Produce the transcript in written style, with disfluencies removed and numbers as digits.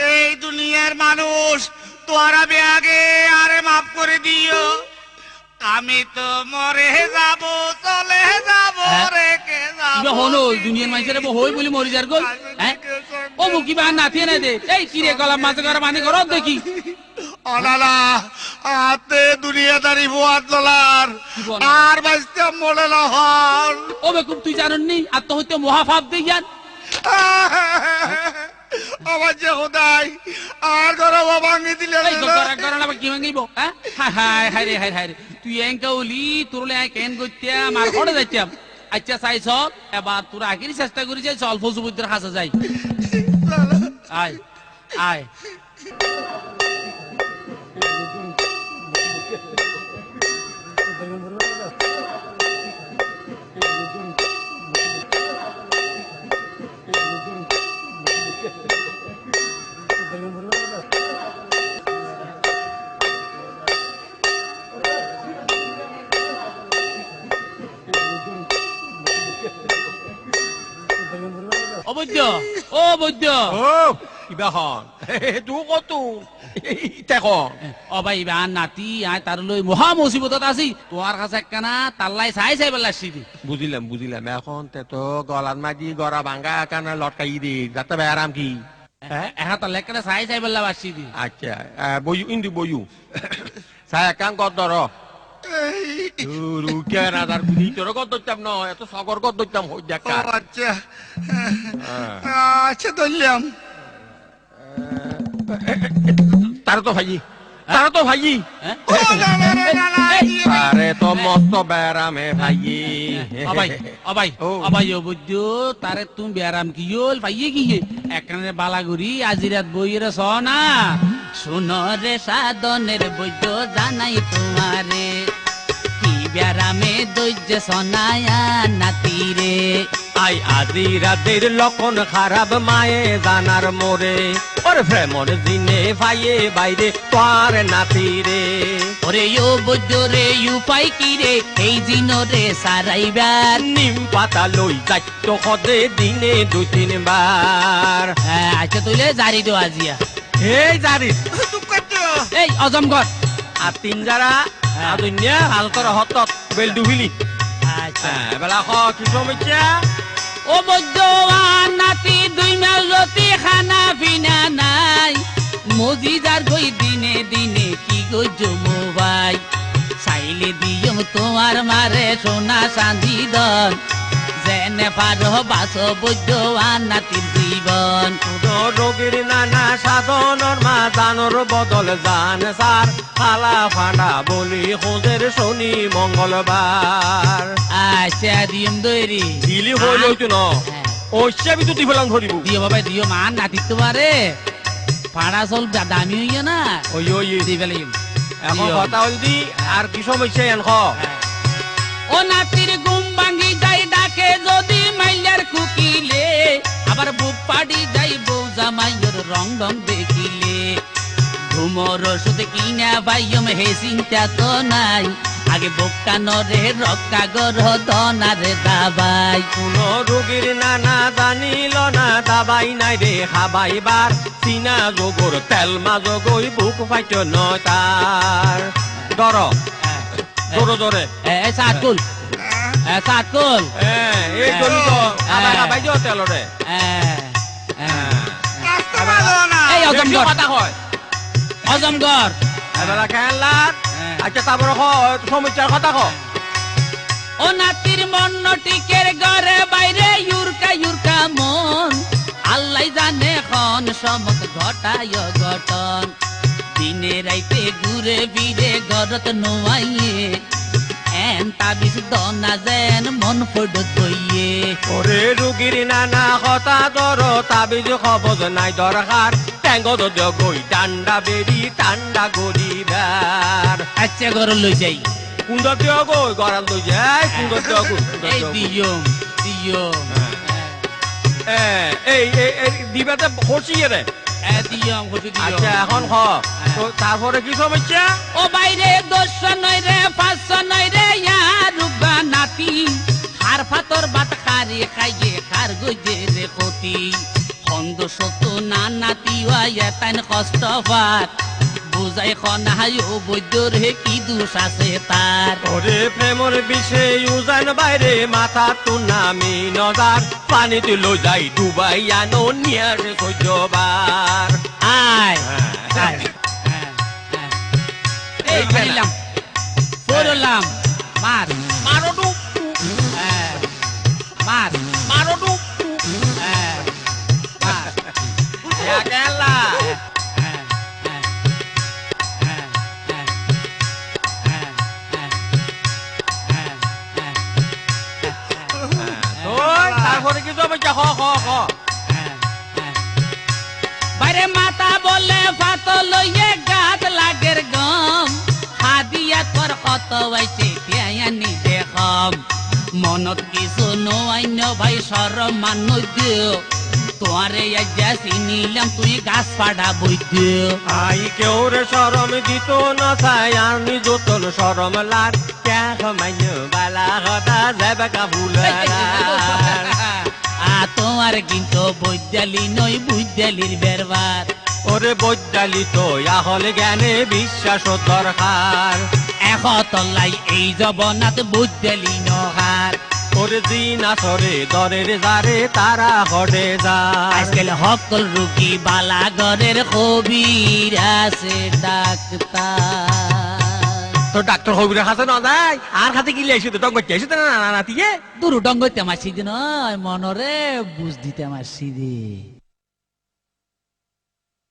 এই দুনিয়ার মানুষ তোরা আগে আরে মাফ করে দিও, আমি তো মরে যাব, চলে যাব, রেখে যাব। হলো দুনিয়ার মানুষের হই বলি মরি যার গল। ও মুখি বাহান নাথিয়ে না দে, এই কিরে গলাম মাঝে ঘর মানে ঘর দেখি অনালা আতে দুনিয়াদারি বুয়াত ললার আর বাঁচতে মরে না হল। ও বেকুব তুই জানেন নি আত্মহত্যা মহাপাপ দেখিয়ান। আমার যে হোদাই আর গরম ভাঙি দিলে কি ভাঙিব? হায় হায় রে হায় হায় রে, তুই এঙ্কা ওলি তোরলে কেন করতাম আর ঘরে যাইতাম। আচ্ছা চাই সব এবার তোরা আখিরি চেষ্টা করি যাই অল্প যুবতীর হাসা যাই। আয় আয় অবৈধ ও বৈদ্য কিবা হন তুই কত দেখুন অবাই ইবান নাতি আয় তার লই মহা মুসিবতত আছি তোমার কাছে একখানা তাল্লাই চাই চাই বেলাসি দি। বুঝিলাম বুঝিলাম এখন তে তো গলার মাঝি গড়া ভাঙ্গা কানা লটকাই দি যাতে বেয়ারাম কি হ্যাঁ তাহলে একখানা চাই চাই বেলা বাসি দি। আচ্ছা বইউ ইন্দু বইউ ছায়া কান কর ধর রুকে রাজার বুঝি তোর কত দইতাম ন এত সগর কত দইতাম হই দেখা। আচ্ছা আচ্ছা ধরলাম। তার তো ভাই তার তো ভাই আরে তো মস্ত বেয়ারামে ভাই অবাই অবাই অবাই ও বুদ্ধ তারে তুমি বেয়ারাম কি হল ভাইয়ে কি একখানে বালাগুড়ি আজি রাত বইয়ের সনা শুনরে সাধনের বৈদ্য জানাই তোমারে কি বেয়ারামে দৈর্য সনায়া নাতিরে আই আজি রাতের লক্ষণ খারাপ মায়ে জানার মোরে ওর প্রেমর দিনে ভাইয়ে বাইরে তোর নাতি রে ওরে ও বৈদ্য রে উপায় কি রে এই জিনরে সারাইবার নিম পাতা লই যাইতো খদে দিনে দুই তিনবার। আচ্ছা তুইলে জারি দো আজিয়া এই জারি এই অজমগর আর তিন যারা দুনিয়া হালতর হতত বেল ডুবিলি। আচ্ছা বেলা খ কি সমস্যা ও বৈদ্যবান নাতি দুই মাস রতি খানা পিনা নাই মজি যার গই দিনে দিনে কি গই জমবাই চাইলে দিয়ম তোমার মারে সোনা চাঁদি দন যেনে পারো বাস বৈদ্যবান নাতির জীবন রোগীর নানা সাধনের মা জানর বদল জান সার ফালা ফাটা বলি খোঁজের শনি মঙ্গলবার। আচ্ছা দিয়ম দৈরি দিলি হইল তো ন ওইসবই তো দিবলাম ধরিব দিও বাবা দিও মান নাতি তোমারে পাড়া চল দামি হইয়া না ওই ওই দিবেলাই এখন কথা হল দি আর কি সমস্যা এনখ ও নাতির ঘুম ভাঙ্গি যাই ডাকে যদি মাইলার কুকিলে আবার বুক পাড়ি যাই বউ জামাইয়ের রং রং দেখিলে ঘুমর ওষুধ কিনা বাইম হে চিন্তা তো নাই আগে বোকা নরে রক্কা গর দনারে দাবাই কোন রোগীর নানা জানিল না দাবাই নাই রে খাবাইবার চিনা যোগর তেল মাজগই বুক ফাইট নয় তার দর জোরে জোরে সাতকুল সাতকুল এই জলি তো আবার খাবাই দিও তেলরে এই অজমগর কথা হয় অজমগর এবেলা খেলার আচ্ছা তারপর সমস্যার কথা ক ও নাতির মন টিকের ঘরে বাইরে ইউরকা ইউরকা মন আল্লাহ জানে খন সমত ঘটায় ঘটন দিনে রাইতে ঘুরে ফিরে ঘরত নোয়াইয়ে এন তাবিজ দনা যেন মন ফড দইয়ে ওরে রুগীর নানা কথা ধর তাবিজ খবজ নাই দরকার ট্যাঙ্গ গই টান্ডা বেরি টান্ডা গরিবার। আচ্ছা ঘর লই যাই কুন্দর দিও গই গড়াল লই যাই কুন্দর দিও গই এই দিয়ম দিও এই দিবাতে হসিয়ে রে দিও ওষুধ দিও আচ্ছা এখন খ তো তারপরে কি সমস্যা ও বাইরে 200 নয় রে 500 নয় রে রুগা নাতি হার ফাতর বাত খারে খাইয়ে খার গজে রে কতি হন্দ সত না নাতি ওয়া তান কষ্ট পাত বুঝাই খনায়ও বৈদ্যর হে কি দোষ আছে তার ওরে প্রেমর বিষে উজান বাইরে মাথা তো নামি নজার পানি তুল যাই ডুবাই আনো নিয়ার সহ্যবার আয় আয় এই খেলাম পড়লাম মার মারো ডু মার মারো ডু মার গেলা তারপরে কি সমস্যা খ খ খ বাইরে মাতা বলে ফাত লইয়ে গাছ লাগের গম হাদিয়া তোর কত বাইছে তিয়ানি দেখম মনত কিছু নয় ভাই সরম মানুষ দিও তোয়ারে আজ্ঞা চিনিলাম তুই গাছ পাড়া বৈদ্য আই কেউ রে সরম দিত না চাই আমি যতন সরম লাগ ক্যাখ মাইন বালা হতা যাবে কাবুলার তোমার কিন্তু বৈদ্যালি নয় বুদ্যালির বেরবার ওরে বৈদ্যালি তো হলে জ্ঞানে বিশ্বাস দরকার তলাই এই জবনাত বুদ্যালি নহার ওরে দিন আসরে দরের যারে তারা হডে যায় আজকাল সকল রুগী বালাগরের কবির আছে ডাক্তার তো ডাক্তার হবির হাতে না যায় আর হাতে গিলে এসে তো টঙ্গ চেয়েছে না না না দুরু ডঙ্গ তেমাসি দিন মনরে বুঝ দিতে আমার সিদে